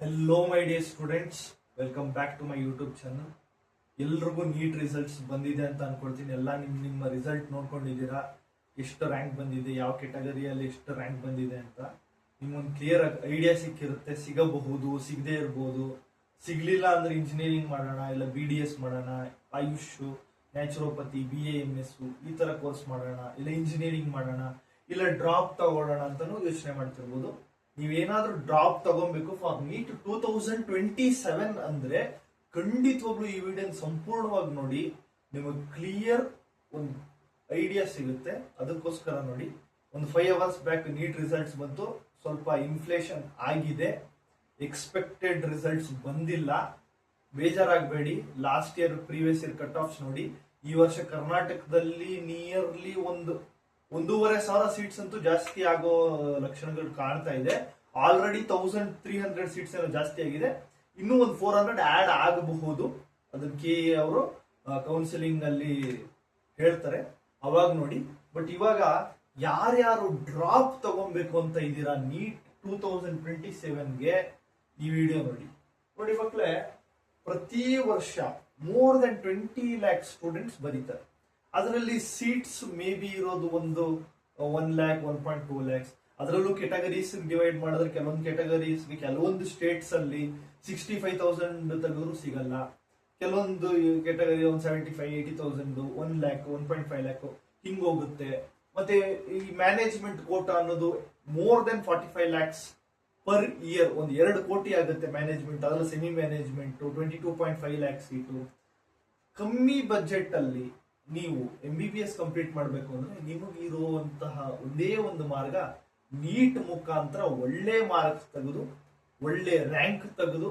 Hello my dear students, welcome back to my YouTube channel. ಎಲ್ರಿಗೂ NEET results ಬಂದಿದೆ ಅಂತ ಅನ್ಕೊಳ್ತೀನಿ. ಎಲ್ಲ ನಿಮ್ಮ ರಿಸಲ್ಟ್ ನೋಡ್ಕೊಂಡಿದ್ದೀರಾ, ಎಷ್ಟು ರ್ಯಾಂಕ್ ಬಂದಿದೆ, ಯಾವ ಕೆಟಗರಿಯಲ್ಲಿ ಎಷ್ಟು ರ್ಯಾಂಕ್ ಬಂದಿದೆ ಅಂತ ನಿಮ್ಗೊಂದು ಕ್ಲಿಯರ್ ಐಡಿಯಾ ಸಿಕ್ಕಿರುತ್ತೆ. ಸಿಗಬಹುದು, ಸಿಗದೆ ಇರ್ಬೋದು. ಸಿಗ್ಲಿಲ್ಲ ಅಂದ್ರೆ ಇಂಜಿನಿಯರಿಂಗ್ ಮಾಡೋಣ, ಇಲ್ಲ BDS ಮಾಡೋಣ, ಆಯುಷ್, ನ್ಯಾಚುರೋಪತಿ, BAMS ಈ ತರ ಕೋರ್ಸ್ ಮಾಡೋಣ, ಇಲ್ಲ ಇಂಜಿನಿಯರಿಂಗ್ ಮಾಡೋಣ, ಇಲ್ಲ ಡ್ರಾಪ್ ತಗೊಳ್ಳೋಣ ಅಂತಾನು ಯೋಚನೆ ಮಾಡ್ತಿರ್ಬೋದು. ನೀವೇನಾದ್ರೂ ಡ್ರಾಪ್ ತಗೊಬೇಕು ಫಾರ್ ನೀಟ್ 2027 ಅಂದ್ರೆ ಖಂಡಿತವಾಗ್ಲೂ ಈ ವಿಡಿಯೋ ಸಂಪೂರ್ಣವಾಗಿ ನೋಡಿ, ನಿಮಗೆ ಕ್ಲಿಯರ್ ಒಂದು ಐಡಿಯಾ ಸಿಗುತ್ತೆ. ಅದಕ್ಕೋಸ್ಕರ ನೋಡಿ. ಒಂದು 5 hours ಬ್ಯಾಕ್ ನೀಟ್ ರಿಸಲ್ಟ್ಸ್ ಬಂತು. ಸ್ವಲ್ಪ ಇನ್ಫ್ಲೇಷನ್ ಆಗಿದೆ, ಎಕ್ಸ್ಪೆಕ್ಟೆಡ್ ರಿಸಲ್ಟ್ಸ್ ಬಂದಿಲ್ಲ. ಬೇಜಾರಾಗಬೇಡಿ. Last year previous year cut offs ನೋಡಿ. ಈ ವರ್ಷ ಕರ್ನಾಟಕದಲ್ಲಿ ನಿಯರ್ಲಿ 1,500 ಸೀಟ್ಸ್ ಅಂತೂ ಜಾಸ್ತಿ ಆಗೋ ಲಕ್ಷಣಗಳು ಕಾಣ್ತಾ ಇದೆ. ಆಲ್ರೆಡಿ 1300 ಸೀಟ್ಸ್ ಏನೋ ಜಾಸ್ತಿ ಆಗಿದೆ. ಇನ್ನೂ ಒಂದು 400 ಆಡ್ ಆಗಬಹುದು. ಅದನ್ನ KE ಅವರು ಕೌನ್ಸಿಲಿಂಗ್ ಅಲ್ಲಿ ಹೇಳ್ತಾರೆ, ಅವಾಗ ನೋಡಿ. ಬಟ್ ಇವಾಗ ಯಾರ್ಯಾರು ಡ್ರಾಪ್ ತಗೊಬೇಕು ಅಂತ ಇದ್ದೀರಾ ನೀಟ್ 2027ಗೆ, ಈ ವಿಡಿಯೋ ನೋಡಿ. ಮಕ್ಕಳೇ, ಪ್ರತಿ ವರ್ಷ ಮೋರ್ ದನ್ 20 lakh ಸ್ಟೂಡೆಂಟ್ಸ್ ಬರೀತಾರೆ. ಅದರಲ್ಲಿ ಸೀಟ್ಸ್ ಮೇ ಬಿ ಇರೋದು 1 lakh 1.2 lakhs. ಅದರಲ್ಲೂ ಕೆಟಗರೀಸ್ ಡಿವೈಡ್ ಮಾಡಿದ್ರೆ ಕೆಲವೊಂದು ಕೆಟಗರೀಸ್, ಕೆಲವೊಂದು ಸ್ಟೇಟ್ಸ್ ಅಲ್ಲಿ 65,000 ತೆಗೆದ್ರು ಸಿಗಲ್ಲ. ಕೆಲವೊಂದು ಕೆಟಗರಿ 75,000-80,000, 1 lakh 1.5 lakh ಹಿಂಗ್ ಹೋಗುತ್ತೆ. ಮತ್ತೆ ಈ ಮ್ಯಾನೇಜ್ಮೆಂಟ್ ಕೋಟಾ ಅನ್ನೋದು more than 45 lakhs per year, 2 ಕೋಟಿ ಆಗುತ್ತೆ ಮ್ಯಾನೇಜ್ಮೆಂಟ್. ಅದರಲ್ಲಿ ಸೆಮಿ ಮ್ಯಾನೇಜ್ಮೆಂಟ್ 22.5 lakh ಸೀಟು. ಕಮ್ಮಿ ಬಜೆಟ್ ಅಲ್ಲಿ ನೀವು MBBS ಕಂಪ್ಲೀಟ್ ಮಾಡಬೇಕು ಅಂದ್ರೆ ನಿಮಗೆ ಇರುವಂತಹ ಒಂದೇ ಒಂದು ಮಾರ್ಗ, ನೀಟ್ ಮುಖಾಂತರ ಒಳ್ಳೆ ಮಾರ್ಕ್ಸ್ ತೆಗೆದು, ಒಳ್ಳೆ ರ್ಯಾಂಕ್ ತೆಗೆದು,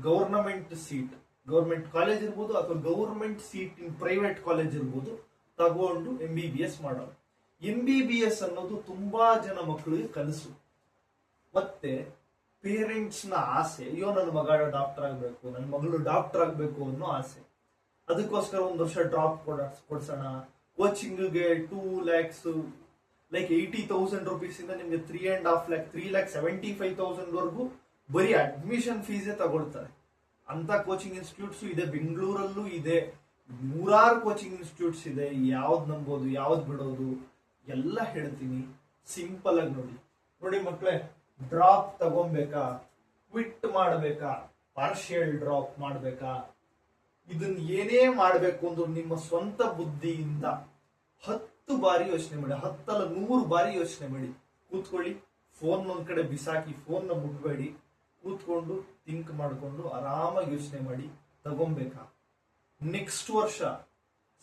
ಗವರ್ನಮೆಂಟ್ ಸೀಟ್, ಗವರ್ಮೆಂಟ್ ಕಾಲೇಜ್ ಇರ್ಬೋದು ಅಥವಾ government seat in private college ಇರ್ಬೋದು, ತಗೊಂಡು MBBS ಮಾಡೋದು. MBBS ಅನ್ನೋದು ತುಂಬಾ ಜನ ಮಕ್ಕಳಿಗೆ ಕನಸು, ಮತ್ತೆ ಪೇರೆಂಟ್ಸ್ ನ ಆಸೆ. ಅಯ್ಯೋ, ನನ್ನ ಮಗ ಡಾಕ್ಟರ್ ಆಗ್ಬೇಕು, ನನ್ನ ಮಗಳು ಡಾಕ್ಟರ್ ಆಗ್ಬೇಕು ಅನ್ನೋ ಆಸೆ. ಅದಕ್ಕೋಸ್ಕರ 1 ವರ್ಷ ಡ್ರಾಪ್ ಕೊಡ್ಸೋಣ. ಕೋಚಿಂಗ್ಗೆ 2 lakhs, ಲೈಕ್ 80,000 rupees ಇಂದ ನಿಮ್ಗೆ 3.5 lakh 3,75,000 ವರೆಗೂ ಬರೀ ಅಡ್ಮಿಷನ್ ಫೀಸೇ ತಗೊಳ್ತಾರೆ. ಅಂತ ಕೋಚಿಂಗ್ ಇನ್ಸ್ಟಿಟ್ಯೂಟ್ಸ್ ಇದೆ, ಬೆಂಗಳೂರಲ್ಲೂ ಇದೆ, 100 ಕೋಚಿಂಗ್ ಇನ್ಸ್ಟಿಟ್ಯೂಟ್ಸ್ ಇದೆ. ಯಾವ್ದು ನಂಬೋದು, ಯಾವ್ದು ಬಿಡೋದು ಎಲ್ಲ ಹೇಳ್ತೀನಿ. ಸಿಂಪಲ್ ಆಗಿ ನೋಡಿ ಮಕ್ಕಳೇ, ಡ್ರಾಪ್ ತಗೊಬೇಕಾ, ಕ್ವಿಟ್ ಮಾಡ್ಬೇಕಾ, ಪಾರ್ಷಿಯಲ್ ಡ್ರಾಪ್ ಮಾಡ್ಬೇಕಾ, ಇದನ್ನ ಏನೇ ಮಾಡಬೇಕು ಅಂದ್ರೂ ನಿಮ್ಮ ಸ್ವಂತ ಬುದ್ಧಿಯಿಂದ 10 ಬಾರಿ ಯೋಚನೆ ಮಾಡಿ, 10 ಅಲ್ಲ 100 ಬಾರಿ ಯೋಚನೆ ಮಾಡಿ. ಕೂತ್ಕೊಳ್ಳಿ, ಫೋನ್ ಒಂದ್ ಕಡೆ ಬಿಸಾಕಿ, ಫೋನ್ ನ ಮುಟ್ಬೇಡಿ. ಕೂತ್ಕೊಂಡು ಥಿಂಕ್ ಮಾಡ್ಕೊಂಡು ಆರಾಮಾಗಿ ಯೋಚನೆ ಮಾಡಿ, ತಗೊಬೇಕಾ. ನೆಕ್ಸ್ಟ್ ವರ್ಷ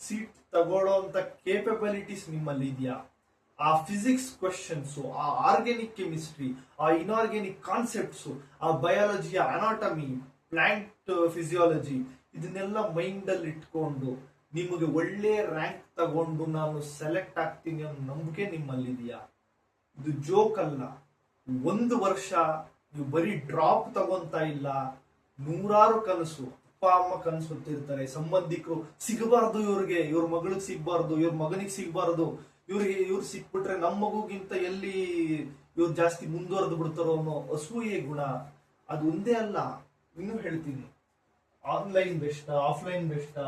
ಸೀಟ್ ತಗೊಳ್ಳೋ ಅಂತ ಕೇಪಬಿಲಿಟೀಸ್ ನಿಮ್ಮಲ್ಲಿ ಇದೆಯಾ? ಆ ಫಿಸಿಕ್ಸ್ ಕ್ವೆಶ್ಚನ್ಸ್, ಆ ಆರ್ಗ್ಯಾನಿಕ್ ಕೆಮಿಸ್ಟ್ರಿ, ಆ ಇನ್ಆರ್ಗ್ಯಾನಿಕ್ ಕಾನ್ಸೆಪ್ಟ್ಸ್, ಆ ಬಯಾಲಜಿ, ಅನಾಟಮಿ, ಪ್ಲಾಂಟ್ ಫಿಸಿಯಾಲಜಿ, ಇದನ್ನೆಲ್ಲ ಮೈಂಡ್ ಅಲ್ಲಿ ಇಟ್ಕೊಂಡು ನಿಮಗೆ ಒಳ್ಳೆ ರ್ಯಾಂಕ್ ತಗೊಂಡು ನಾನು ಸೆಲೆಕ್ಟ್ ಆಗ್ತೀನಿ ಅನ್ನೋ ನಂಬಿಕೆ ನಿಮ್ಮಲ್ಲಿದೆಯಾ? ಇದು ಜೋಕ್ ಅಲ್ಲ. 1 ವರ್ಷ ನೀವು ಬರೀ ಡ್ರಾಪ್ ತಗೊಂತ ಇಲ್ಲ, 100 ಕನಸು, ಅಪ್ಪ ಅಮ್ಮ ಕನಸು ಹೊತ್ತಿರ್ತಾರೆ, ಸಂಬಂಧಿಕರು ಸಿಗಬಾರ್ದು, ಇವ್ರ ಮಗಳಿಗೆ ಸಿಗಬಾರ್ದು, ಇವ್ರ ಮಗನಿಗೆ ಸಿಗಬಾರ್ದು, ಇವ್ರು ಸಿಕ್ಬಿಟ್ರೆ ನಮ್ಮ ಮಗುಗಿಂತ ಎಲ್ಲಿ ಇವ್ರು ಜಾಸ್ತಿ ಮುಂದುವರೆದು ಬಿಡ್ತಾರೋ ಅನ್ನೋ ಅಸೂಯೆ ಗುಣ. ಅದು ಒಂದೇ ಅಲ್ಲ, ಇನ್ನೂ ಹೇಳ್ತೀನಿ, ಆನ್ಲೈನ್ ಬೆಸ್ಟಾ, ಆಫ್ಲೈನ್ ಬೆಸ್ಟಾ,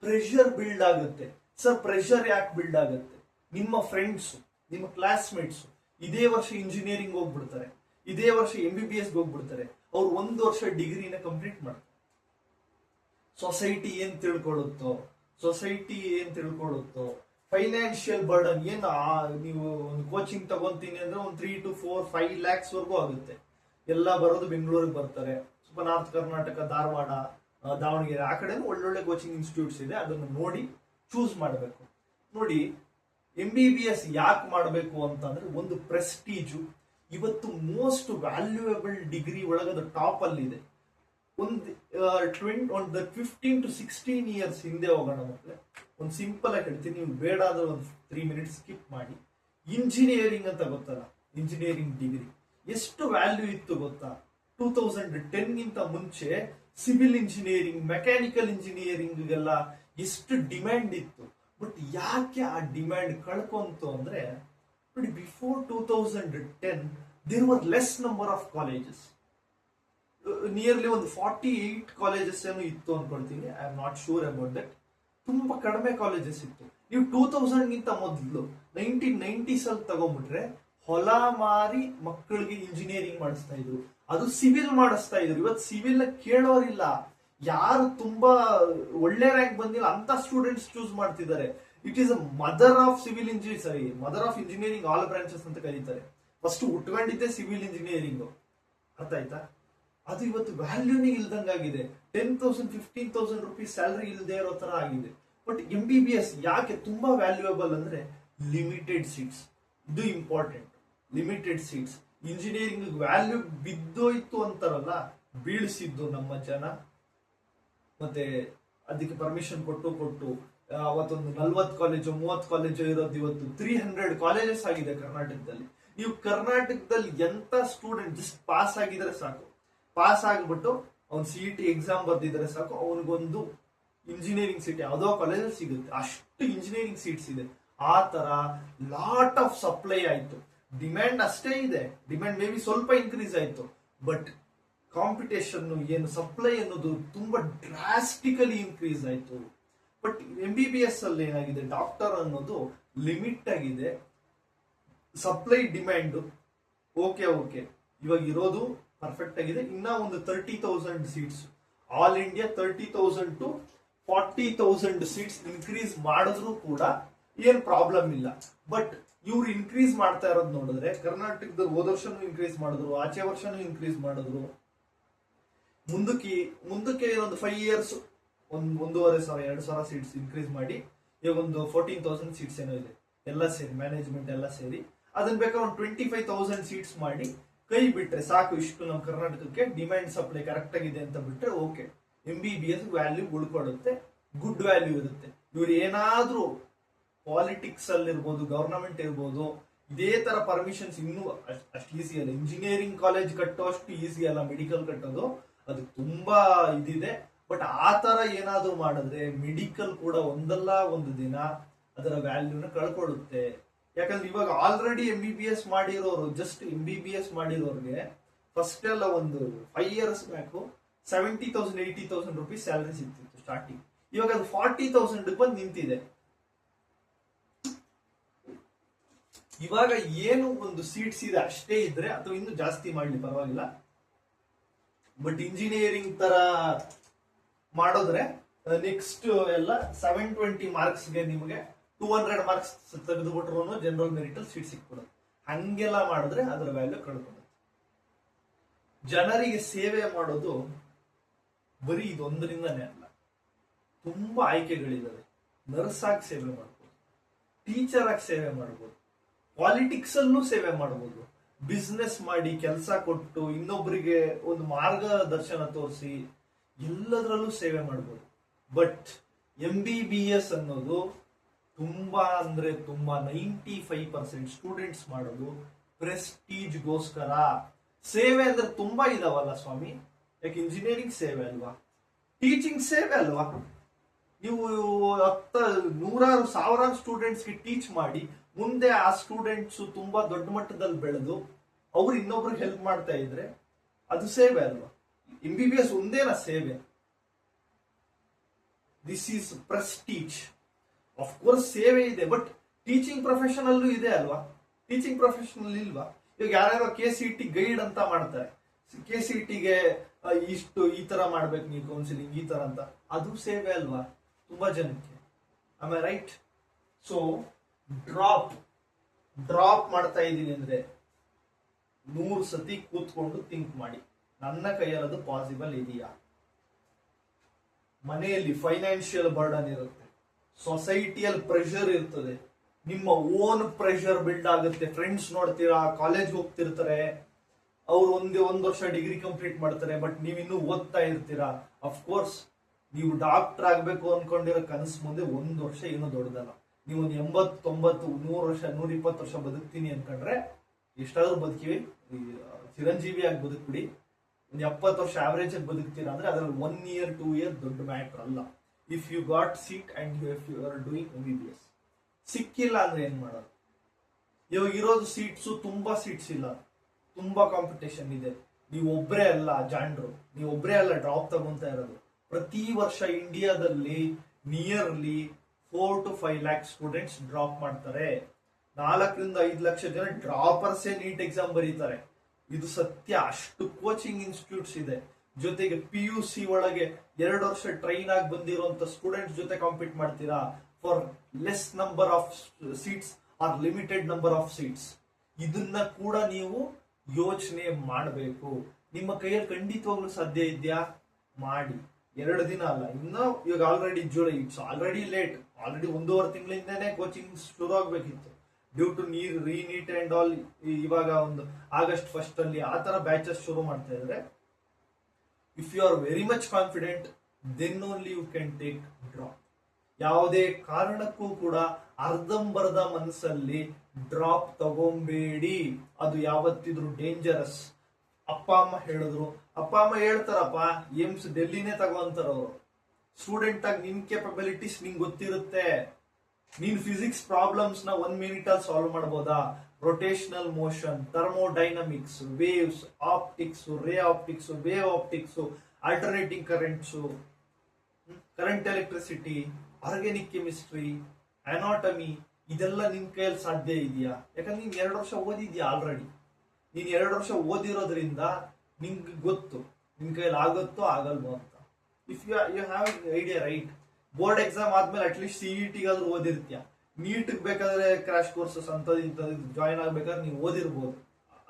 ಪ್ರೆಷರ್ ಬಿಲ್ಡ್ ಆಗುತ್ತೆ. ಸರ್, ಪ್ರೆಷರ್ ಯಾಕೆ ಬಿಲ್ಡ್ ಆಗುತ್ತೆ? ನಿಮ್ಮ ಫ್ರೆಂಡ್ಸ್, ನಿಮ್ಮ ಕ್ಲಾಸ್ಮೇಟ್ಸ್ ಇದೇ ವರ್ಷ ಇಂಜಿನಿಯರಿಂಗ್ ಹೋಗ್ಬಿಡ್ತಾರೆ, ಇದೇ ವರ್ಷ MBBS ಹೋಗ್ಬಿಡ್ತಾರೆ. ಅವ್ರು 1 ವರ್ಷ ಡಿಗ್ರಿನ ಕಂಪ್ಲೀಟ್ ಮಾಡ್ತಾರೆ. ಸೊಸೈಟಿ ಏನ್ ತಿಳ್ಕೊಳ್ಳುತ್ತೋ, ಫೈನಾನ್ಷಿಯಲ್ ಬರ್ಡನ್ ಏನ್, ನೀವು ಒಂದು ಕೋಚಿಂಗ್ ತಗೊಂತೀನಿ ಅಂದ್ರೆ 3 to 4 5 lakhs ವರೆಗೂ ಆಗುತ್ತೆ. ಎಲ್ಲ ಬರೋದು ಬೆಂಗಳೂರಿಗೆ ಬರ್ತಾರೆ. ಸ್ವಲ್ಪ ನಾರ್ತ್ ಕರ್ನಾಟಕ, ಧಾರವಾಡ, ದಾವಣಗೆರೆ ಆ ಕಡೆ ಒಳ್ಳೊಳ್ಳೆ ಕೋಚಿಂಗ್ ಇನ್ಸ್ಟಿಟ್ಯೂಟ್ಸ್ ಇದೆ. ಅದನ್ನು ನೋಡಿ ಚೂಸ್ ಮಾಡಬೇಕು. ನೋಡಿ, MBBS ಯಾಕೆ ಮಾಡಬೇಕು ಅಂತಂದ್ರೆ ಒಂದು ಪ್ರೆಸ್ಟೀಜು. ಇವತ್ತು ಮೋಸ್ಟ್ ವ್ಯಾಲ್ಯೂಯಬಲ್ ಡಿಗ್ರಿ ಒಳಗದ ಟಾಪ್ ಅಲ್ಲಿ ಇದೆ. ಒಂದು 15 to 16 years ಹಿಂದೆ ಹೋಗೋಣ ಮಕ್ಕಳೇ. ಒಂದು ಸಿಂಪಲ್ ಆಗಿ ಹೇಳ್ತೀನಿ, ನೀವು ಬೇಡ ಆದ್ರೆ ಒಂದು 3 minutes ಸ್ಕಿಪ್ ಮಾಡಿ. ಇಂಜಿನಿಯರಿಂಗ್ ಅಂತ ಗೊತ್ತಲ್ಲ, ಇಂಜಿನಿಯರಿಂಗ್ ಡಿಗ್ರಿ ಎಷ್ಟು ವ್ಯಾಲ್ಯೂ ಇತ್ತು ಗೊತ್ತಾ? 2010 ಗಿಂತ ಮುಂಚೆ ಸಿವಿಲ್ ಇಂಜಿನಿಯರಿಂಗ್, ಮೆಕ್ಯಾನಿಕಲ್ ಇಂಜಿನಿಯರಿಂಗ್ಗೆಲ್ಲ ಎಷ್ಟು ಡಿಮ್ಯಾಂಡ್ ಇತ್ತು. ಬಟ್ ಯಾಕೆ ಆ ಡಿಮ್ಯಾಂಡ್ ಕಳ್ಕೊಂತು ಅಂದ್ರೆ, ನೋಡಿ, before 2010 there were less number of colleges. Nearly ಒಂದು 48 ಕಾಲೇಜಸ್ ಏನು ಇತ್ತು ಅನ್ಕೊಳ್ತೀನಿ. I am not sure about that. ತುಂಬಾ ಕಡಿಮೆ ಕಾಲೇಜಸ್ ಇತ್ತು. ನೀವು 2000 ಗಿಂತ ಮೊದಲು 1990s ಅಲ್ಲಿ ತಗೊಂಡ್ಬಿಟ್ರೆ ಹೊಲ ಮಾರಿ ಮಕ್ಕಳಿಗೆ ಇಂಜಿನಿಯರಿಂಗ್ ಮಾಡಿಸ್ತಾ ಇದ್ರು, ಅದು ಸಿವಿಲ್ ಮಾಡಿಸ್ತಾ ಇದ್ರು. ಇವತ್ತು ಸಿವಿಲ್ ಕೇಳೋರಿಲ್ಲ. ಯಾರು ತುಂಬಾ ಒಳ್ಳೆ ರ್ಯಾಂಕ್ ಬಂದಿಲ್ಲ ಅಂತ ಸ್ಟೂಡೆಂಟ್ಸ್ ಚೂಸ್ ಮಾಡ್ತಿದ್ದಾರೆ. It is a mother of civil engineering, mother of engineering all branches ಅಂತ ಕರೀತಾರೆ. ಫಸ್ಟ್ ಉಟ್ಕೊಂಡಿದ್ದೆ ಸಿವಿಲ್ ಇಂಜಿನಿಯರಿಂಗ್, ಅರ್ಥ ಆಯ್ತಾ? ಅದು ಇವತ್ತು ವ್ಯಾಲ್ಯೂನೇ ಇಲ್ದಂಗಾಗಿದೆ. 10,000 15,000 ರುಪೀಸ್ ಸ್ಯಾಲರಿ ಇಲ್ಲದೆ ಇರೋ ತರ ಆಗಿದೆ. ಬಟ್ MBBS ಯಾಕೆ ತುಂಬಾ ವ್ಯಾಲ್ಯೂಯಬಲ್ ಅಂದ್ರೆ ಲಿಮಿಟೆಡ್ ಸೀಟ್ಸ್, ಇದು important. Limited seats. Engineering value ಬಿದ್ದೋಯ್ತು ಅಂತಾರಲ್ಲ, ಬೀಳಿಸಿದ್ದು ನಮ್ಮ ಜನ. ಮತ್ತೆ ಅದಕ್ಕೆ ಪರ್ಮಿಷನ್ ಕೊಟ್ಟು ಅವತ್ತೊಂದು 40 ಕಾಲೇಜು 30 ಕಾಲೇಜು ಇರೋದು ಇವತ್ತು 300 ಕಾಲೇಜಸ್ ಆಗಿದೆ ಕರ್ನಾಟಕದಲ್ಲಿ. ನೀವು ಕರ್ನಾಟಕದಲ್ಲಿ ಎಂತ ಸ್ಟೂಡೆಂಟ್ ಜಸ್ಟ್ ಪಾಸ್ ಆಗಿದ್ರೆ ಸಾಕು, ಪಾಸ್ ಆಗ್ಬಿಟ್ಟು ಅವ್ನು CET ಎಕ್ಸಾಮ್ ಬರ್ದಿದ್ರೆ ಸಾಕು, ಅವನಿಗೊಂದು ಇಂಜಿನಿಯರಿಂಗ್ ಸೀಟ್ ಯಾವುದೋ ಕಾಲೇಜಲ್ಲಿ ಸಿಗುತ್ತೆ. ಅಷ್ಟು ಇಂಜಿನಿಯರಿಂಗ್ ಸೀಟ್ಸ್ ಇದೆ. ಆ ತರ ಲಾಟ್ ಆಫ್ ಸಪ್ಲೈ ಆಯ್ತು. ಡಿಮ್ಯಾಂಡ್ ಅಷ್ಟೇ ಇದೆ, ಡಿಮ್ಯಾಂಡ್ ಮೇ ಬಿ ಸ್ವಲ್ಪ ಇನ್ಕ್ರೀಸ್ ಆಯ್ತು. ಬಟ್ ಕಾಂಪಿಟೇಷನ್ ಏನು ಸಪ್ಲೈ ಅನ್ನೋದು ತುಂಬಾ ಡ್ರಾಸ್ಟಿಕಲಿ ಇನ್ಕ್ರೀಸ್ ಆಯ್ತು. ಬಟ್ MBBS ಅಲ್ಲಿ ಏನಾಗಿದೆ, ಡಾಕ್ಟರ್ ಅನ್ನೋದು ಲಿಮಿಟ್ ಆಗಿದೆ. ಸಪ್ಲೈ ಡಿಮ್ಯಾಂಡ್ ಓಕೆ ಇವಾಗ ಇರೋದು ಪರ್ಫೆಕ್ಟ್ ಆಗಿದೆ. ಇನ್ನ ಒಂದು 30,000 seats all India 30,000 to 40,000 seats increase ಮಾಡಿದ್ರು ಕೂಡ ಏನ್ ಪ್ರಾಬ್ಲಮ್ ಇಲ್ಲ. ಬಟ್ ಇವ್ರು ಇನ್ಕ್ರೀಸ್ ಮಾಡ್ತಾ ಇರೋದು ನೋಡಿದ್ರೆ ಕರ್ನಾಟಕದಲ್ಲಿ ಹೋದ ವರ್ಷನೂ ಇನ್ಕ್ರೀಸ್ ಮಾಡಿದ್ರು, ಆಚೆ ವರ್ಷನೂ ಇನ್ಕ್ರೀಸ್ ಮಾಡಿದ್ರು. ಮುಂದಕ್ಕೆ ಒಂದು 5 years 1,500-2,000 ಸೀಟ್ಸ್ ಇನ್ಕ್ರೀಸ್ ಮಾಡಿ ಇವಾಗ ಒಂದು 14,000 ಸೀಟ್ಸ್ ಏನೋ ಇದೆ, ಎಲ್ಲ ಸೇರಿ ಮ್ಯಾನೇಜ್ಮೆಂಟ್ ಎಲ್ಲ ಸೇರಿ. ಅದನ್ನ ಬೇಕಾದ್ರೆ ಒಂದು 25,000 ಸೀಟ್ಸ್ ಮಾಡಿ ಕೈ ಬಿಟ್ರೆ ಸಾಕು. ಇಷ್ಟು ನಮ್ಮ ಕರ್ನಾಟಕಕ್ಕೆ ಡಿಮ್ಯಾಂಡ್ ಸಪ್ಲೈ ಕರೆಕ್ಟ್ ಆಗಿದೆ ಅಂತ ಬಿಟ್ರೆ ಓಕೆ, MBBS ವ್ಯಾಲ್ಯೂ ಉಳ್ಕೊಡುತ್ತೆ, ಗುಡ್ ವ್ಯಾಲ್ಯೂ ಇರುತ್ತೆ. ಇವ್ರು ಏನಾದ್ರೂ ಪಾಲಿಟಿಕ್ಸ್ ಅಲ್ಲಿ ಇರ್ಬೋದು, ಗವರ್ನಮೆಂಟ್ ಇರ್ಬೋದು, ಇದೇ ತರ ಪರ್ಮಿಷನ್ಸ್ ಇನ್ನೂ ಅಷ್ಟು ಈಸಿ ಅಲ್ಲ. ಇಂಜಿನಿಯರಿಂಗ್ ಕಾಲೇಜ್ ಕಟ್ಟೋ ಅಷ್ಟು ಈಸಿ ಅಲ್ಲ, ಮೆಡಿಕಲ್ ಕಟ್ಟೋದು ಅದು ತುಂಬಾ ಇದಿದೆ. ಬಟ್ ಆ ತರ ಏನಾದ್ರೂ ಮಾಡಿದ್ರೆ ಮೆಡಿಕಲ್ ಕೂಡ ಒಂದಲ್ಲ ಒಂದು ದಿನ ಅದರ ವ್ಯಾಲ್ಯೂನ ಕಳ್ಕೊಳ್ಳುತ್ತೆ. ಯಾಕಂದ್ರೆ ಇವಾಗ ಆಲ್ರೆಡಿ MBBS ಮಾಡಿರೋರು, ಜಸ್ಟ್ MBBS ಮಾಡಿರೋರ್ಗೆ ಫಸ್ಟ್ ಎಲ್ಲ ಒಂದು 5 years ಬ್ಯಾಕ್ 70,000 80,000 ರುಪೀಸ್ ಸ್ಯಾಲರಿ ಸಿಗ್ತಿತ್ತು ಸ್ಟಾರ್ಟಿಂಗ್. ಇವಾಗ ಅದು 40,000 ಬಂದು ನಿಂತಿದೆ. ಇವಾಗ ಏನು ಒಂದು ಸೀಟ್ಸ್ ಇದೆ ಅಷ್ಟೇ ಇದ್ರೆ, ಅಥವಾ ಇನ್ನು ಜಾಸ್ತಿ ಮಾಡ್ಲಿ ಪರವಾಗಿಲ್ಲ. ಬಟ್ ಇಂಜಿನಿಯರಿಂಗ್ ತರ ಮಾಡಿದ್ರೆ ನೆಕ್ಸ್ಟ್ ಎಲ್ಲ 720 ಮಾರ್ಕ್ಸ್ಗೆ ನಿಮಗೆ 200 ಮಾರ್ಕ್ಸ್ ತೆಗೆದುಬಿಟ್ರು ಜನರಲ್ ಮೆರಿಟ್ ಅಲ್ಲಿ ಸೀಟ್ ಸಿಕ್ಬಿಡುತ್ತೆ. ಹಂಗೆಲ್ಲ ಮಾಡಿದ್ರೆ ಅದರ ವ್ಯಾಲ್ಯೂ ಕಳ್ಕೊಳ್ಳುತ್ತೆ. ಜನರಿಗೆ ಸೇವೆ ಮಾಡೋದು ಬರೀ ಇದೊಂದರಿಂದನೇ ಅಲ್ಲ, ತುಂಬಾ ಆಯ್ಕೆಗಳಿದಾವೆ. ನರ್ಸ್ ಆಗಿ ಸೇವೆ ಮಾಡ್ಬೋದು, ಟೀಚರ್ ಆಗಿ ಸೇವೆ ಮಾಡ್ಬೋದು, ಪಾಲಿಟಿಕ್ಸ್ ಅಲ್ಲೂ ಸೇವೆ ಮಾಡ್ಬೋದು, ಬಿಸ್ನೆಸ್ ಮಾಡಿ ಕೆಲಸ ಕೊಟ್ಟು ಇನ್ನೊಬ್ಬರಿಗೆ ಒಂದು ಮಾರ್ಗದರ್ಶನ ತೋರಿಸಿ ಎಲ್ಲದರಲ್ಲೂ ಸೇವೆ ಮಾಡ್ಬೋದು. ಬಟ್ MBBS ಅನ್ನೋದು ತುಂಬಾ ಅಂದ್ರೆ ತುಂಬಾ 95% ಸ್ಟೂಡೆಂಟ್ಸ್ ಮಾಡೋದು ಪ್ರೆಸ್ಟೀಜ್ಗೋಸ್ಕರ. ಸೇವೆ ಅಂದ್ರೆ ತುಂಬಾ ಇದಾವಲ್ಲ ಸ್ವಾಮಿ, ಯಾಕೆ ಇಂಜಿನಿಯರಿಂಗ್ ಸೇವೆ ಅಲ್ವಾ, ಟೀಚಿಂಗ್ ಸೇವೆ ಅಲ್ವಾ. ನೀವು 100,000 ಸ್ಟೂಡೆಂಟ್ಸ್ಗೆ ಟೀಚ್ ಮಾಡಿ ಮುಂದೆ ಆ ಸ್ಟೂಡೆಂಟ್ಸ್ ತುಂಬಾ ದೊಡ್ಡ ಮಟ್ಟದಲ್ಲಿ ಬೆಳೆದು ಅವ್ರು ಇನ್ನೊಬ್ರಿಗೆ ಹೆಲ್ಪ್ ಮಾಡ್ತಾ ಇದ್ರೆ ಅದು ಸೇವೆ ಅಲ್ವಾ. MBBS ಒಂದೇನಾ ಸೇವೆ? This is Prestige. Of course ಸೇವೆ ಇದೆ, ಬಟ್ ಟೀಚಿಂಗ್ ಪ್ರೊಫೆಷನ್ ಅಲ್ಲೂ ಇದೆ ಅಲ್ವಾ. ಟೀಚಿಂಗ್ ಪ್ರೊಫೆಷನ್ ಇಲ್ವಾ? ಇವಾಗ ಯಾರ್ಯಾರೋ KCET ಗೈಡ್ ಅಂತ ಮಾಡ್ತಾರೆ, KCETಗೆ ಇಷ್ಟು ಈ ತರ ಮಾಡ್ಬೇಕು ನೀವು ಕೌನ್ಸಿಲಿಂಗ್ ಈ ತರ ಅಂತ, ಅದು ಸೇವೆ ಅಲ್ವಾ ತುಂಬಾ ಜನಕ್ಕೆ. Am I right? So drop ಮಾಡ್ತಾ ಇದ್ದೀನಿ ಅಂದ್ರೆ 100 ಸತಿ ಕೂತ್ಕೊಂಡು ಥಿಂಕ್ ಮಾಡಿ, ನನ್ನ ಕೈಯಲ್ಲಿ ಅದು ಪಾಸಿಬಲ್ ಇದೆಯಾ? ಮನೆಯಲ್ಲಿ ಫೈನಾನ್ಷಿಯಲ್ ಬರ್ಡನ್ ಇರುತ್ತೆ, ಸೊಸೈಟಿಯಲ್ಲಿ ಪ್ರೆಷರ್ ಇರ್ತದೆ, ನಿಮ್ಮ ಓನ್ ಪ್ರೆಷರ್ ಬಿಲ್ಡ್ ಆಗುತ್ತೆ. ಫ್ರೆಂಡ್ಸ್ ನೋಡ್ತೀರಾ, ಕಾಲೇಜ್ ಹೋಗ್ತಿರ್ತಾರೆ, ಅವ್ರು ಒಂದ್ ವರ್ಷ ಡಿಗ್ರಿ ಕಂಪ್ಲೀಟ್ ಮಾಡ್ತಾರೆ, ಬಟ್ ನೀವಿನ್ನೂ ಓದ್ತಾ ಇರ್ತೀರಾ. ಅಫ್ಕೋರ್ಸ್ ನೀವು ಡಾಕ್ಟರ್ ಆಗ್ಬೇಕು ಅನ್ಕೊಂಡಿರೋ ಕನಸು ಮುಂದೆ 1 ವರ್ಷ ಏನೋ ದೊಡ್ಡದಲ್ಲ. ನೀವು ಒಂದು 80, 90, 100 ವರ್ಷ 120 ವರ್ಷ ಬದುಕ್ತೀನಿ ಅನ್ಕೊಂಡ್ರೆ ಎಷ್ಟಾದ್ರೂ ಬದುಕಿವಿ, ಚಿರಂಜೀವಿ ಆಗಿ ಬದುಕ್ಬಿಡಿ. ಒಂದು 70 ವರ್ಷ ಆವರೇಜ್ ಆಗಿ ಬದುಕ್ತೀರಾ ಅಂದ್ರೆ ಅದ್ರಲ್ಲಿ 1 year 2 year ದೊಡ್ಡ ಮ್ಯಾಟರ್ ಅಲ್ಲ. If you got seat and if you are doing MBBS. ಸಿಕ್ಕಿಲ್ಲ ಅಂದ್ರೆ ಏನ್ ಮಾಡೋದು? ಇವಾಗ ಇರೋದು ಸೀಟ್ಸು ತುಂಬಾ ಸೀಟ್ಸ್ ಇಲ್ಲ, ತುಂಬಾ ಕಾಂಪಿಟೇಷನ್ ಇದೆ. ನೀವು ಒಬ್ರೇ ಅಲ್ಲ ಜಾಂಡ್ರು, ನೀವು ಒಬ್ರೇ ಅಲ್ಲ ಡ್ರಾಪ್ ತಗೊಂತ ಇರೋದು. ಪ್ರತಿ ವರ್ಷ ಇಂಡಿಯಾದಲ್ಲಿ nearly 4 to 5 lakh students drop ಮಾಡ್ತಾರೆ. 4 ರಿಂದ 5 ಲಕ್ಷ ಜನ ಡ್ರಾಪರ್ಸೇ ನೀಟ್ ಎಕ್ಸಾಮ್ ಬರೀತಾರೆ. ಇದು ಸತ್ಯ. ಅಷ್ಟು ಕೋಚಿಂಗ್ ಇನ್ಸ್ಟಿಟ್ಯೂಟ್ಸ್ ಇದೆ. ಜೊತೆಗೆ PUC ಒಳಗೆ 2 ವರ್ಷ ಟ್ರೈನ್ ಆಗಿ ಬಂದಿರುವಂತ ಸ್ಟೂಡೆಂಟ್ಸ್ ಜೊತೆ ಕಾಂಪೀಟ್ ಮಾಡ್ತೀರಾ for less number of seats are limited number of seats. ಇದನ್ನ ಕೂಡ ನೀವು ಯೋಚನೆ ಮಾಡಬೇಕು. ನಿಮ್ಮ ಕೈಯಲ್ಲಿ ಖಂಡಿತವಾಗ್ಲೂ ಸಾಧ್ಯ ಇದೆಯಾ? ಮಾಡಿ. 2 ದಿನ ಅಲ್ಲ, ಇನ್ನು ಇವಾಗ already July, it's already late. Already 1.5 ತಿಂಗಳಿಂದನೇ ಕೋಚಿಂಗ್ ಶುರು ಆಗ್ಬೇಕಿತ್ತು. Due to re NEET and all ಇವಾಗ ಒಂದು August 1st ಅಲ್ಲಿ ಆ ತರ ಬ್ಯಾಚಸ್ ಶುರು ಮಾಡ್ತಾ ಇದ್ರೆ, if you are very much confident then only you can take drop. ಯಾವುದೇ ಕಾರಣಕ್ಕೂ ಕೂಡ ಅರ್ಧಂಬರ್ಧ ಮನಸ್ಸಲ್ಲಿ ಡ್ರಾಪ್ ತಗೊಂಬೇಡಿ. ಅದು ಯಾವತ್ತಿದ್ರು ಡೇಂಜರಸ್. ಅಪ್ಪ ಅಮ್ಮ ಹೇಳಿದ್ರು, ಅಪ್ಪ ಅಮ್ಮ ಹೇಳ್ತಾರಪ್ಪ ಏಮ್ಸ್ ಡೆಲ್ಲಿನೇ ತಗೋಂತಾರ ಅವರು. ಸ್ಟೂಡೆಂಟ್ ಆಗಿ ನಿನ್ ಕೇಪಬಿಲಿಟೀಸ್ ನಿಂಗೆ ಗೊತ್ತಿರುತ್ತೆ. ನೀನ್ ಫಿಸಿಕ್ಸ್ ಪ್ರಾಬ್ಲಮ್ಸ್ ನ 1 minute ಅಲ್ಲಿ ಸಾಲ್ವ್ ಮಾಡಬಹುದಾ? Rotational motion, thermodynamics, waves, optics, ರೇ optics, wave optics, alternating currents, current electricity, organic chemistry, anatomy, ಇದೆಲ್ಲ ನಿನ್ ಕೈಯಲ್ಲಿ ಸಾಧ್ಯ ಇದೆಯಾ? ಯಾಕಂದ್ರೆ ನೀನ್ 2 ವರ್ಷ ಓದಿದ್ಯಾ ಆಲ್ರೆಡಿ. ನೀನ್ 2 ವರ್ಷ ಓದಿರೋದ್ರಿಂದ ನಿಂಗೆ ಗೊತ್ತು ನಿನ್ ಕೈಯಲ್ಲಿ ಆಗುತ್ತೋ ಆಗಲ್ವೋ ಅಂತ. If you have idea, right? Board exam ಆದ್ಮೇಲೆ ಅಟ್ಲೀಸ್ಟ್ CET ಗಾದ್ರೂ ಓದಿರ್ತೀಯ. ನೀಟ್ ಬೇಕಾದ್ರೆ ಕ್ರಾಶ್ ಕೋರ್ಸಸ್ ಅಂತ ಜಾಯಿನ್ ಆಗ್ಬೇಕಾದ್ರೆ ನೀವು ಓದಿರ್ಬೋದು,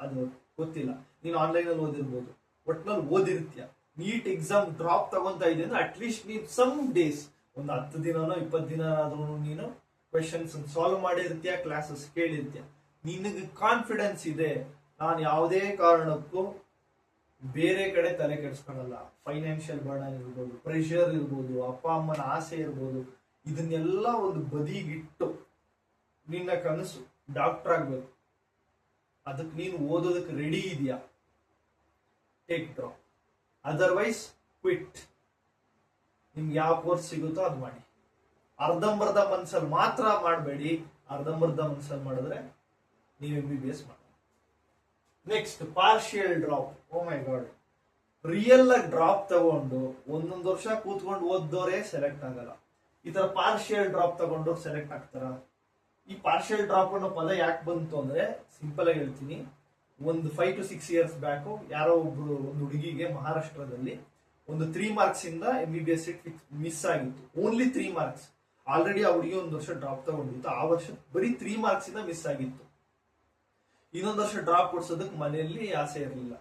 ಅದು ಗೊತ್ತಿಲ್ಲ. ನೀನು ಆನ್ಲೈನ್ ಅಲ್ಲಿ ಓದಿರ್ಬೋದು, ಒಟ್ನಲ್ಲಿ ಓದಿರ್ತೀಯ. ನೀಟ್ ಎಕ್ಸಾಮ್ ಡ್ರಾಪ್ ತಗೊಂತ ಇದೆ ಅಂದ್ರೆ ಅಟ್ಲೀಸ್ಟ್ ನೀನ್ ಸಮ್ ಡೇಸ್, ಒಂದು 10 ದಿನನೋ 20 ದಿನ ಆದ್ರೂ ನೀನು ಕ್ವೆಶನ್ಸ್ ಸಾಲ್ವ್ ಮಾಡಿರ್ತೀಯ, ಕ್ಲಾಸಸ್ ಕೇಳಿರ್ತೀಯ. ನಿನಗೆ ಕಾನ್ಫಿಡೆನ್ಸ್ ಇದೆ, ನಾನು ಯಾವುದೇ ಕಾರಣಕ್ಕೂ ಬೇರೆ ಕಡೆ ತಲೆ ಕೆಡಿಸ್ಕೊಳ್ಳಲ್ಲ. ಫೈನಾನ್ಷಿಯಲ್ ಬರ್ಡನ್ ಇರ್ಬೋದು, ಪ್ರೆಷರ್ ಇರ್ಬೋದು, ಅಪ್ಪ ಅಮ್ಮನ ಆಸೆ ಇರ್ಬೋದು, ಇದನ್ನೆಲ್ಲ ಒಂದು ಬದಿಗಿಟ್ಟು ನಿನ್ನ ಕನಸು ಡಾಕ್ಟರ್ ಆಗ್ಬೇಕು, ಅದಕ್ಕೆ ನೀನು ಓದೋದಕ್ಕೆ ರೆಡಿ ಇದೆಯಾ? Take drop. Otherwise quit. ನಿಮ್ಗೆ ಯಾವ ಕೋರ್ಸ್ ಸಿಗುತ್ತೋ ಅದು ಮಾಡಿ. ಅರ್ಧಂಬರ್ಧ ಮನ್ಸಲ್ಲಿ ಮಾತ್ರ ಮಾಡಬೇಡಿ. ಅರ್ಧಂಬರ್ಧ ಮನ್ಸಲ್ಲಿ ಮಾಡಿದ್ರೆ ನೀವು MBBS ಮಾಡಿ. Next, partial drop. Oh my God, real ಆಗಿ ಡ್ರಾಪ್ ತಗೊಂಡು 1 ವರ್ಷ ಕೂತ್ಕೊಂಡು ಓದ್ದೋರೇ ಸೆಲೆಕ್ಟ್ ಆಗಲ್ಲ. ಈ ತರ ಪಾರ್ಷಿಯಲ್ ಡ್ರಾಪ್ ತಗೊಂಡು ಸೆಲೆಕ್ಟ್ ಆಗ್ತಾರ? ಈ ಪಾರ್ಷಿಯಲ್ ಡ್ರಾಪ್ ಅನ್ನೋ ಪದ ಯಾಕೆ ಬಂತು ಅಂದ್ರೆ, ಸಿಂಪಲ್ ಆಗಿ ಹೇಳ್ತೀನಿ. ಒಂದು 5 to 6 years ಬ್ಯಾಕ್ ಯಾರೋ ಒಬ್ರು ಒಂದು ಹುಡುಗಿಗೆ ಮಹಾರಾಷ್ಟ್ರದಲ್ಲಿ ಒಂದು 3 marks ಇಂದ MBBS ಸೀಟ್ ಮಿಸ್ ಆಗಿತ್ತು. Only 3 marks. ಆಲ್ರೆಡಿ ಆ ಹುಡುಗಿ 1 ವರ್ಷ ಡ್ರಾಪ್ ತಗೊಂಡಿತ್ತು. ಆ ವರ್ಷ ಬರೀ 3 marks ಇಂದ ಮಿಸ್ ಆಗಿತ್ತು. ಇನ್ನೊಂದು ವರ್ಷ ಡ್ರಾಪ್ ಕೊಡ್ಸೋದಕ್ಕೆ ಮನೆಯಲ್ಲಿ ಆಸೆ ಇರಲಿಲ್ಲ.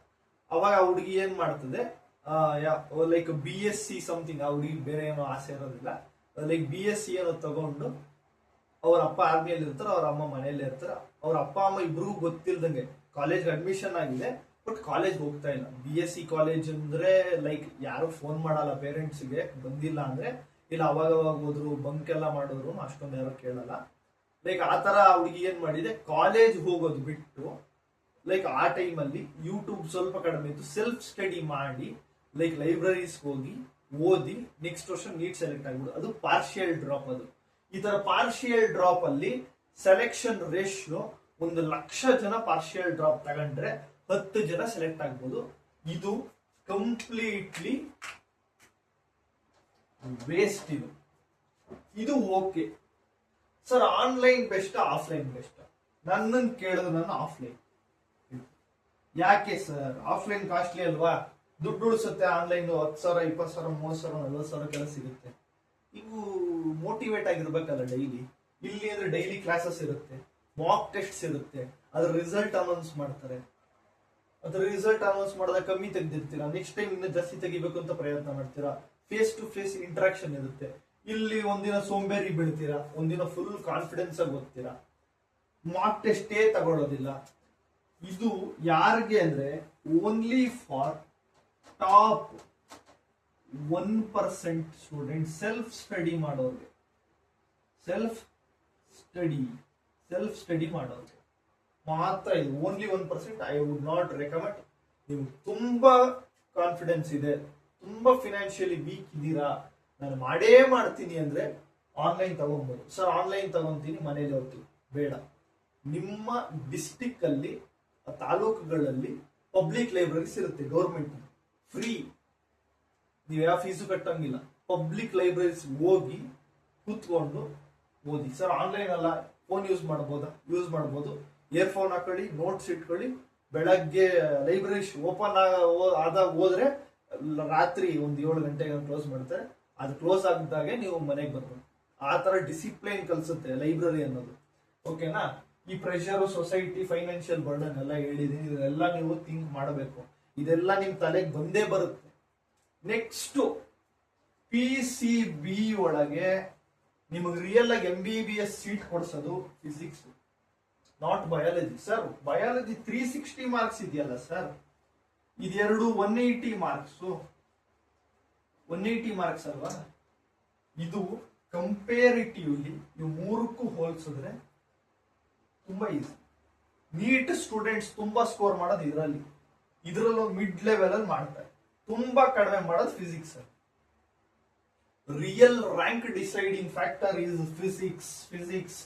ಅವಾಗ ಆ ಹುಡುಗಿ ಏನ್ ಮಾಡ್ತದೆ, ಲೈಕ್ BSc ಸಮಥಿಂಗ್, ಆ ಹುಡುಗಿ ಬೇರೆ ಏನೋ ಆಸೆ ಇರೋದಿಲ್ಲ, ಲೈಕ್ BSc ಏನೋ ತಗೊಂಡು, ಅವ್ರ ಅಪ್ಪ ಆರ್ಮಿಯಲ್ಲಿ ಇರ್ತಾರ, ಅವ್ರ ಅಮ್ಮ ಮನೆಯಲ್ಲೇ ಇರ್ತಾರ. ಅವ್ರ ಅಪ್ಪ ಅಮ್ಮ ಇಬ್ರಿಗೂ ಗೊತ್ತಿಲ್ದಂಗೆ ಕಾಲೇಜ್ ಅಡ್ಮಿಷನ್ ಆಗಿದೆ, ಬಟ್ ಕಾಲೇಜ್ ಹೋಗ್ತಾ ಇಲ್ಲ. BSc ಕಾಲೇಜ್ ಅಂದ್ರೆ ಲೈಕ್ ಯಾರು ಫೋನ್ ಮಾಡಲ್ಲ ಪೇರೆಂಟ್ಸ್ಗೆ, ಬಂದಿಲ್ಲ ಅಂದ್ರೆ. ಇಲ್ಲ ಅವಾಗ ಹೋದ್ರು, ಬಂಕ್ ಎಲ್ಲ ಮಾಡಿದ್ರು, ಅಷ್ಟೊಂದು ಯಾರು ಕೇಳಲ್ಲ. ಲೈಕ್ ಆ ತರ ಹುಡುಗಿ ಏನ್ ಮಾಡಿದೆ, ಕಾಲೇಜ್ ಹೋಗೋದು ಬಿಟ್ಟು ಲೈಕ್ ಆ ಟೈಮಲ್ಲಿ ಯೂಟ್ಯೂಬ್ ಸ್ವಲ್ಪ ಕಡಿಮೆ ಇತ್ತು, ಸೆಲ್ಫ್ ಸ್ಟಡಿ ಮಾಡಿ ಲೈಕ್ ಲೈಬ್ರರೀಸ್ ಹೋಗಿ ಓದಿ ನೆಕ್ಸ್ಟ್ ವರ್ಷ ನೀಟ್ ಸೆಲೆಕ್ಟ್ ಆಗ್ಬಿಡು. ಅದು ಪಾರ್ಷಿಯಲ್ ಡ್ರಾಪ್. ಅದು ಈ ತರ ಪಾರ್ಷಿಯಲ್ ಡ್ರಾಪ್ ಅಲ್ಲಿ ಸೆಲೆಕ್ಷನ್ ರೇಷಿಯೋ 1,00,000 ಜನ ಪಾರ್ಷಿಯಲ್ ಡ್ರಾಪ್ ತಗೊಂಡ್ರೆ 10 ಜನ ಸೆಲೆಕ್ಟ್ ಆಗ್ಬೋದು. ಇದು ಕಂಪ್ಲೀಟ್ಲಿ ವೇಸ್ಟ್. ಇದು okay sir, online best offline best? ನನ್ನನ್ನು ಕೇಳಿದ್ರು ನಾನು ಆಫ್ಲೈನ್. ಯಾಕೆ ಸರ್? ಆಫ್ಲೈನ್ ಕಾಸ್ಟ್ಲಿ ಅಲ್ವಾ? ದುಡ್ಡು ಉಳಿಸುತ್ತೆ. ಆನ್ಲೈನ್ 10,000, 20,000, 30,000, 40,000 ಕೆಲ ಸಿಗುತ್ತೆ. ಇವು ಮೋಟಿವೇಟ್ ಆಗಿರ್ಬೇಕಲ್ಲ ಡೈಲಿ. ಇಲ್ಲಿ ಅಂದ್ರೆ ಡೈಲಿ ಕ್ಲಾಸಸ್ ಇರುತ್ತೆ, ಮಾಕ್ ಟೆಸ್ಟ್ಸ್ ಇರುತ್ತೆ, ಅದ್ರ ರಿಸಲ್ಟ್ ಅನೌನ್ಸ್ ಮಾಡ್ತಾರೆ. ಅದ್ರ ರಿಸಲ್ಟ್ ಅನೌನ್ಸ್ ಮಾಡಿದಾಗ ಕಮ್ಮಿ ತೆಗೆದಿರ್ತೀರಾ, ನೆಕ್ಸ್ಟ್ ಟೈಮ್ ಇನ್ನು ಜಾಸ್ತಿ ತೆಗಿಬೇಕು ಅಂತ ಪ್ರಯತ್ನ ಮಾಡ್ತೀರಾ. ಫೇಸ್ ಟು ಫೇಸ್ ಇಂಟ್ರಾಕ್ಷನ್ ಇರುತ್ತೆ. ಇಲ್ಲಿ ಒಂದಿನ ಸೋಂಬೇರಿ ಬೀಳ್ತೀರಾ, ಒಂದಿನ ಫುಲ್ ಕಾನ್ಫಿಡೆನ್ಸ್ ಆಗಿ ಓದ್ತೀರಾ, ಮಾಕ್ ಟೆಸ್ಟೇ ತಗೊಳ್ಳೋದಿಲ್ಲ. ಇದು ಯಾರಿಗೆ ಅಂದ್ರೆ only for top 1% student, self study ಮಾಡೋರಿಗೆ. ಸೆಲ್ಫ್ ಸ್ಟಡಿ ಮಾಡೋರಿಗೆ ಮಾತ್ರ ಇದು. Only 1%. I would not recommend. ನೀವು ತುಂಬಾ ಕಾನ್ಫಿಡೆನ್ಸ್ ಇದೆ, ತುಂಬಾ ಫಿನಾನ್ಷಿಯಲಿ ವೀಕ್ ಇದ್ದೀರಾ, ನಾನು ಮಾಡೇ ಮಾಡ್ತೀನಿ ಅಂದ್ರೆ ಆನ್ಲೈನ್ ತಗೊಬಹುದು. ಸರ್ ಆನ್ಲೈನ್ ತಗೊಂತೀನಿ, ಮನೇಲಿ ಓದ್ತೀನಿ, ಬೇಡ. ನಿಮ್ಮ ಡಿಸ್ಟಿಕ್ ಅಲ್ಲಿ, ತಾಲೂಕುಗಳಲ್ಲಿ ಪಬ್ಲಿಕ್ ಲೈಬ್ರರೀಸ್ ಇರುತ್ತೆ ಗೌರ್ಮೆಂಟ್ ಫ್ರೀ, ನೀವು ಯಾವ ಫೀಸು ಕಟ್ಟಂಗಿಲ್ಲ. ಪಬ್ಲಿಕ್ ಲೈಬ್ರರೀಸ್ ಹೋಗಿ ಕೂತ್ಕೊಂಡು ಓದಿ. ಸರ್ ಆನ್ಲೈನ್ ಅಲ್ಲ, ಫೋನ್ ಯೂಸ್ ಮಾಡ್ಬೋದು. ಇಯರ್ಫೋನ್ ಹಾಕೊಳ್ಳಿ, ನೋಟ್ಸ್ ಇಟ್ಕೊಳ್ಳಿ, ಬೆಳಗ್ಗೆ ಲೈಬ್ರರಿ ಓಪನ್ ಆದಾಗ ಹೋದ್ರೆ ರಾತ್ರಿ ಒಂದು 7 ಗಂಟೆಗೆ ಕ್ಲೋಸ್ ಮಾಡ್ತಾರೆ. ಅದು ಕ್ಲೋಸ್ ಆಗಿದ್ದಾಗೆ ನೀವು ಮನೆಗೆ ಬರ್ಬೋದು. ಆ ತರ ಡಿಸಿಪ್ಲೈನ್ ಕಲಿಸುತ್ತೆ ಲೈಬ್ರರಿ ಅನ್ನೋದು. ಓಕೆನಾ? ಈ ಪ್ರೆಷರ್, ಸೊಸೈಟಿ, ಫೈನಾನ್ಷಿಯಲ್ ಬರ್ಡನ್ ಎಲ್ಲ ಹೇಳಿದೀನಿ. ಇದೆಲ್ಲ ನೀವು ಥಿಂಕ್ ಮಾಡಬೇಕು. ಇದೆಲ್ಲ ನಿಮ್ ತಲೆಗೆ ಬಂದೇ ಬರುತ್ತೆ. ನೆಕ್ಸ್ಟ್ PCB ಒಳಗೆ ನಿಮಗೆ ರಿಯಲ್ ಆಗಿ MBBS ಸೀಟ್ ಕೊಡ್ಸೋದು physics, not biology. Sir biology 360 marks ಇದೆಯಲ್ಲ ಸರ್, ಇದೆರಡು 180 ಮಾರ್ಕ್ಸ್. 180 ಮಾರ್ಕ್ಸ್ ಅಲ್ವಾ? ಇದು ಕಂಪೇರಿಟಿವ್ಲಿ ನೀವು ಮೂರಕ್ಕೂ ಹೋಲಿಸಿದ್ರೆ ತುಂಬಾ ಈಸಿ. ನೀಟ್ ಸ್ಟೂಡೆಂಟ್ಸ್ ತುಂಬಾ ಸ್ಕೋರ್ ಮಾಡೋದು ಇದರಲ್ಲೂ ಮಿಡ್ ಲೆವೆಲ್ ಅಲ್ಲಿ ಮಾಡ್ತಾರೆ. ತುಂಬಾ ಕಡಿಮೆ ಮಾಡೋದು physics. Real rank deciding factor is physics,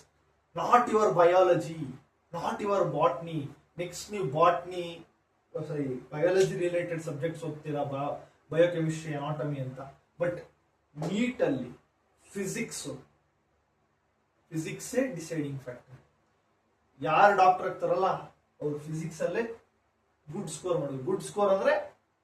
not your biology, not your botany. Next ನೀವು ಬಯಾಲಜಿ ರಿಲೇಟೆಡ್ ಸಬ್ಜೆಕ್ಟ್ಸ್ ಓದ್ತೀರಾ, ಬಯೋಕೆಮಿಸ್ಟ್ರಿ, ಅನಾಟಮಿ ಅಂತ. ಬಟ್ ನೀಟ್ ಅಲ್ಲಿ ಫಿಸಿಕ್ಸೇ ಡಿಸೈಡಿಂಗ್ ಫ್ಯಾಕ್ಟರ್. ಯಾರು ಡಾಕ್ಟರ್ ಆಗ್ತಾರಲ್ಲ ಅವ್ರು ಫಿಸಿಕ್ಸ್ ಅಲ್ಲೇ ಗುಡ್ ಸ್ಕೋರ್ ಮಾಡೋದು. ಗುಡ್ ಸ್ಕೋರ್ ಅಂದ್ರೆ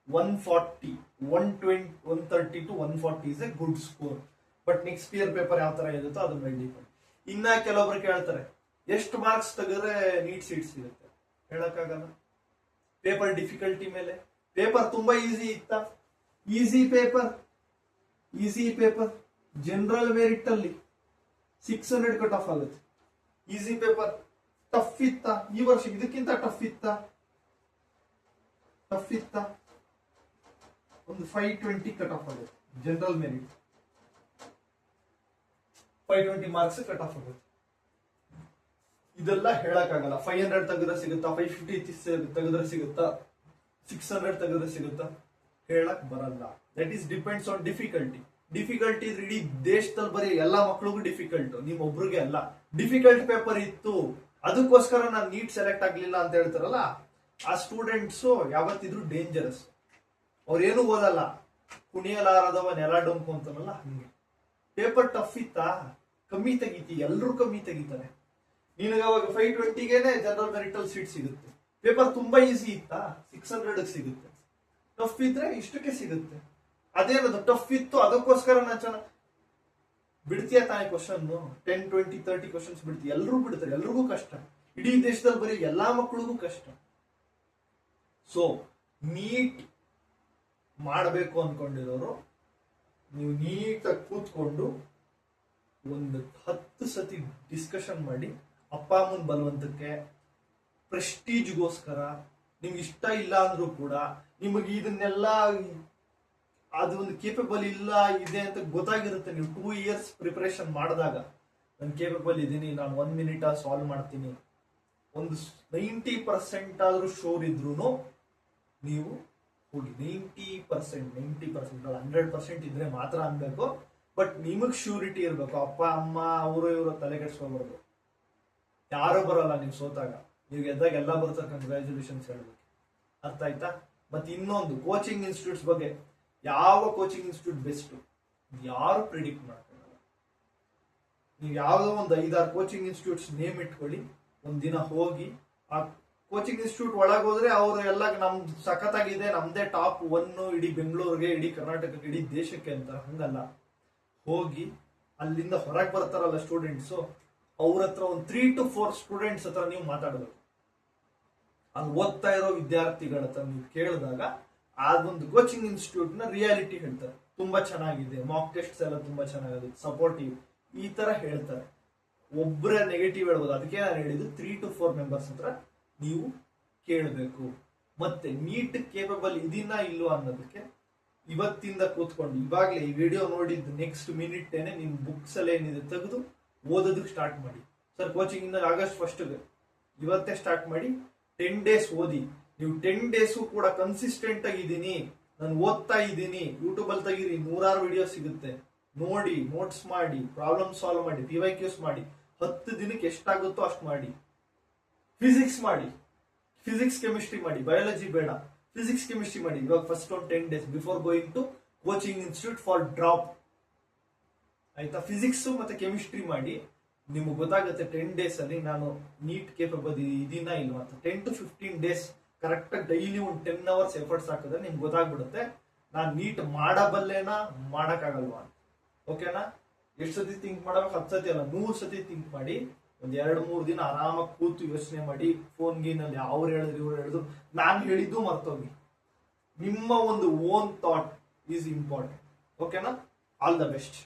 140, 120, 130 to 140 is a good score. But next year paper ಯಾವ ತರ ಇರುತ್ತೋ ಅದ್ರ ಮೇಲೆ ಡಿಪೆಂಡ್. ಇನ್ನ ಕೆಲವೊಬ್ರು ಕೇಳ್ತಾರೆ ಎಷ್ಟು ಮಾರ್ಕ್ಸ್ ತೆಗೆದ್ರೆ ನೀಟ್ ಸೀಟ್ ಸಿಗುತ್ತೆ. ಹೇಳಕ್ಕಾಗಲ್ಲ. ಪೇಪರ್ ಡಿಫಿಕಲ್ಟಿ ಮೇಲೆ. ಪೇಪರ್ ತುಂಬಾ ಈಸಿ ಇತ್ತ? ಈಸಿ ಪೇಪರ್ ಜನರಲ್ ಮೆರಿಟ್ ಅಲ್ಲಿ 600 ಕಟ್ ಆಫ್ ಆಗುತ್ತೆ. Easy paper. ಟಫ್ ಇತ್ತ ಈ ವರ್ಷ? ಇದಕ್ಕಿಂತ ಟಫ್ ಇತ್ತ? ಒಂದು 520 ಕಟ್ ಆಫ್ ಆಗುತ್ತೆ. General merit 520 marks cut off ಆಗುತ್ತೆ. ಇದೆಲ್ಲ ಹೇಳಕ್ಕಾಗಲ್ಲ. 500 ತೆಗೆದ್ರೆ ಸಿಗುತ್ತಾ, 550 ತೆಗೆದ್ರೆ ಸಿಗುತ್ತಾ, 600 ತೆಗೆದ್ರೆ ಸಿಗುತ್ತಾ? ಹೇಳಕ್ ಬರಲ್ಲ. That is depends on difficulty. Difficulty ಇಡೀ ದೇಶದಲ್ಲಿ ಬರೀ ಎಲ್ಲಾ ಮಕ್ಳಿಗೂ ಡಿಫಿಕಲ್ಟ್, ನಿಮ್ ಒಬ್ರಿಗೆ ಅಲ್ಲ. ಡಿಫಿಕಲ್ಟ್ ಪೇಪರ್ ಇತ್ತು, ಅದಕ್ಕೋಸ್ಕರ ನಾನು ನೀಟ್ ಸೆಲೆಕ್ಟ್ ಆಗ್ಲಿಲ್ಲ ಅಂತ ಹೇಳ್ತಾರಲ್ಲ, ಆ ಸ್ಟೂಡೆಂಟ್ಸ್ ಯಾವತ್ತಿದ್ರು ಡೇಂಜರಸ್. ಅವ್ರೇನು ಓದಲ್ಲ, ಕುಣಿಯಲಾರದವ ನೆಲ ಡೊಂಕು ಅಂತಾರಲ್ಲ ಹಂಗೆ. ಪೇಪರ್ ಟಫ್ ಇತ್ತಾ? ಕಮ್ಮಿ ತೆಗಿತಿ, ಎಲ್ರು ಕಮ್ಮಿ ತೆಗಿತಾರೆ. ನಿನಗೆ ಅವಾಗ 520ಗೆನೆ ಜನರಲ್ ಮೆರಿಟ್ ಅಲ್ಲಿ ಸೀಟ್ ಸಿಗುತ್ತೆ. ಪೇಪರ್ ತುಂಬಾ ಈಸಿ ಇತ್ತಾ? 600 ಸಿಗುತ್ತೆ. ಟಫ್ ಇದ್ರೆ ಇಷ್ಟಕ್ಕೆ ಸಿಗುತ್ತೆ. ಅದೇನದು ಟಫ್ ಇತ್ತು ಅದಕ್ಕೋಸ್ಕರ ನಾನು ಚೆನ್ನಾಗಿ ಬಿಡ್ತೀಯ ತಾನೇ ಕ್ವಶನ್. 10, 20, 30 ಕ್ವಶನ್ಸ್ ಬಿಡ್ತೀವಿ. ಎಲ್ರು ಬಿಡ್ತಾರೆ, ಎಲ್ರಿಗೂ ಕಷ್ಟ. ಇಡೀ ದೇಶದಲ್ಲಿ ಬರೀ ಎಲ್ಲಾ ಮಕ್ಕಳಿಗೂ ಕಷ್ಟ. ಸೊ ನೀಟ್ ಮಾಡಬೇಕು ಅನ್ಕೊಂಡಿರೋರು ನೀವು ನೀಟಾಗಿ ಕೂತ್ಕೊಂಡು ಒಂದು 10 ಸತಿ ಡಿಸ್ಕಷನ್ ಮಾಡಿ, ಅಪ್ಪ ಅಮ್ಮನ ಬಲವಂತಕ್ಕೆ, ಪ್ರೆಸ್ಟೀಜ್ಗೋಸ್ಕರ, ನಿಮ್ಗೆ ಇಷ್ಟ ಇಲ್ಲ ಅಂದ್ರೂ ಕೂಡ ನಿಮಗೆ ಇದನ್ನೆಲ್ಲ ಅದು ಒಂದು ಕೇಪಬಲ್ ಇಲ್ಲ ಇದೆ ಅಂತ ಗೊತ್ತಾಗಿರುತ್ತೆ. ನೀವು 2 years ಪ್ರಿಪರೇಷನ್ ಮಾಡಿದಾಗ ನಾನು ಕೇಪಬಲ್ ಇದ್ದೀನಿ, ನಾನು 1 minute ಸಾಲ್ವ್ ಮಾಡ್ತೀನಿ, ಒಂದು 90% ಆದ್ರೂ ಶೋರ್ ಇದ್ರು ನೀವು ಹೋಗಿ. 90% 100% ಇದ್ರೆ ಮಾತ್ರ ಅನ್ಬೇಕು. ಬಟ್ ನಿಮಗ್ ಶ್ಯೂರಿಟಿ ಇರ್ಬೇಕು. ಅಪ್ಪ ಅಮ್ಮ ಅವರು ಇವರು ತಲೆ ಕೆಡಿಸ್ಕೋಬಾರ್ದು. ಯಾರು ಬರಲ್ಲ ನೀವು ಸೋತಾಗ. ನೀವು ಗೆದ್ದಾಗ ಎಲ್ಲ ಬರ್ತಾರೆ, ಕಂಗ್ರ್ಯಾಚುಲೇಷನ್ಸ್ ಹೇಳ್ಬೇಕು. ಅರ್ಥ ಆಯ್ತಾ? ಮತ್ತೆ ಇನ್ನೊಂದು ಕೋಚಿಂಗ್ ಇನ್ಸ್ಟಿಟ್ಯೂಟ್ಸ್ ಬಗ್ಗೆ, ಯಾವ ಕೋಚಿಂಗ್ ಇನ್ಸ್ಟಿಟ್ಯೂಟ್ ಬೆಸ್ಟ್ ಯಾರು ಪ್ರಿಡಿಕ್ಟ್ ಮಾಡ್ಕೊಳ್ಳಲ್ಲ. ನೀವು ಯಾವ್ದೋ ಒಂದು 5-6 ಕೋಚಿಂಗ್ ಇನ್ಸ್ಟಿಟ್ಯೂಟ್ಸ್ ನೇಮ್ ಇಟ್ಕೊಳ್ಳಿ, ಒಂದಿನ ಹೋಗಿ ಆ ಕೋಚಿಂಗ್ ಇನ್ಸ್ಟಿಟ್ಯೂಟ್ ಒಳಗೆ ಹೋದ್ರೆ ಅವರು ಎಲ್ಲ ನಮ್ದು ಸಖತ್ತಾಗಿದೆ, ನಮ್ದೇ ಟಾಪ್ 1 ಇಡೀ ಬೆಂಗಳೂರಿಗೆ, ಇಡೀ ಕರ್ನಾಟಕಕ್ಕೆ, ಇಡೀ ದೇಶಕ್ಕೆ ಅಂತ. ಹಂಗಲ್ಲ. ಹೋಗಿ ಅಲ್ಲಿಂದ ಹೊರಗೆ ಬರ್ತಾರಲ್ಲ ಸ್ಟೂಡೆಂಟ್ಸ್, ಅವ್ರ ಹತ್ರ ಒಂದು 3 to 4 ಸ್ಟೂಡೆಂಟ್ಸ್ ಹತ್ರ ನೀವು ಮಾತಾಡಬೇಕು. ಅಲ್ಲಿ ಓದ್ತಾ ಇರೋ ವಿದ್ಯಾರ್ಥಿಗಳ ಹತ್ರ ನೀವು ಕೇಳಿದಾಗ ಅದೊಂದು ಕೋಚಿಂಗ್ ಇನ್ಸ್ಟಿಟ್ಯೂಟ್ ನ ರಿಯಾಲಿಟಿ ಹೇಳ್ತಾರೆ. ತುಂಬಾ ಚೆನ್ನಾಗಿದೆ, ಮಾಕ್ ಟೆಸ್ಟ್ಸ್ ಎಲ್ಲ ತುಂಬಾ ಚೆನ್ನಾಗಿದೆ, ಸಪೋರ್ಟಿವ್, ಈ ತರ ಹೇಳ್ತಾರೆ. ಒಬ್ಬರ ನೆಗೆಟಿವ್ ಹೇಳ್ಬೋದು. ಅದಕ್ಕೆ ನಾನು ಹೇಳಿದ್ದು 3 to 4 ಮೆಂಬರ್ಸ್ ಹತ್ರ ನೀವು ಕೇಳಬೇಕು. ಮತ್ತೆ ನೀಟ್ ಕೇಪಬಲ್ ಇದೀನಾ ಇಲ್ವಾ ಅನ್ನೋದಕ್ಕೆ ಇವತ್ತಿಂದ ಕೂತ್ಕೊಂಡು, ಇವಾಗಲೇ ಈ ವಿಡಿಯೋ ನೋಡಿದ್ದು ನೆಕ್ಸ್ಟ್ ಮಿನಿಟ್ ನಿಮ್ ಬುಕ್ಸ್ ಎಲ್ಲ ಏನಿದೆ ತೆಗೆದು ಓದೋದಕ್ಕೆ ಸ್ಟಾರ್ಟ್ ಮಾಡಿ. ಸರ್ ಕೋಚಿಂಗ್ ಇಂದ August 1 ಇವತ್ತೇ ಸ್ಟಾರ್ಟ್ ಮಾಡಿ. 10 days ಓದಿ. ನೀವು 10 days ಕೂಡ ಕನ್ಸಿಸ್ಟೆಂಟ್ ಆಗಿದ್ದೀನಿ, ನಾನು ಓದ್ತಾ ಇದ್ದೀನಿ, ಯೂಟ್ಯೂಬ್ ಅಲ್ಲಿ ತೆಗೀರಿ, 100 ವಿಡಿಯೋ ಸಿಗುತ್ತೆ, ನೋಡಿ, ನೋಟ್ಸ್ ಮಾಡಿ, ಪ್ರಾಬ್ಲಮ್ ಸಾಲ್ವ್ ಮಾಡಿ, PYQs ಮಾಡಿ. 10 ದಿನಕ್ಕೆ ಎಷ್ಟಾಗುತ್ತೋ ಅಷ್ಟು ಮಾಡಿ. ಫಿಸಿಕ್ಸ್ ಮಾಡಿ. ಫಿಸಿಕ್ಸ್ ಕೆಮಿಸ್ಟ್ರಿ ಮಾಡಿ, ಬಯಾಲಜಿ ಬೇಡ, ಫಿಸಿಕ್ಸ್ ಕೆಮಿಸ್ಟ್ರಿ ಮಾಡಿ. ಇವಾಗ ಫಸ್ಟ್ ಒಂದು 10 days before going to coaching institute for drop, ಆಯ್ತಾ? ಫಿಸಿಕ್ಸ್ ಮತ್ತೆ ಕೆಮಿಸ್ಟ್ರಿ ಮಾಡಿ, ನಿಮ್ಗೆ ಗೊತ್ತಾಗುತ್ತೆ 10 days ಅಲ್ಲಿ ನಾನು ನೀಟ್ ಕೇಪಬಲ್ ಇದೀನ ಇಲ್ಲ ಅಂತ. 10 to 15 days ಕರೆಕ್ಟ್ ಆಗಿ ಡೈಲಿ ಒಂದು 10 hours ಎಫರ್ಟ್ಸ್ ಹಾಕಿದ್ರೆ ನಿಮ್ಗೆ ಗೊತ್ತಾಗ್ಬಿಡುತ್ತೆ ನಾನು ನೀಟ್ ಮಾಡಬಲ್ಲೇನಾ ಮಾಡಕ್ಕಾಗಲ್ವಾ ಅಂತ. ಓಕೆನಾ? ಎಷ್ಟು ಸತಿ ಥಿಂಕ್ ಮಾಡ್ಬೇಕು? 10 ಸತಿ ಅಲ್ಲ, 100 ಸತಿ ಥಿಂಕ್ ಮಾಡಿ. ಒಂದ್ 2-3 ದಿನ ಆರಾಮಾಗಿ ಕೂತು ಯೋಚನೆ ಮಾಡಿ. ಫೋನ್ ಗೀನಲ್ಲಿ ಅವ್ರು ಹೇಳಿದ್ರು ಇವ್ರು ಹೇಳಿದ್ರು, ನಾನು ಹೇಳಿದ್ದು ಮರ್ತೋಗಿ. ನಿಮ್ಮ ಒಂದು ಓನ್ ಥಾಟ್ ಈಸ್ ಇಂಪಾರ್ಟೆಂಟ್. ಓಕೆನಾ? All the best.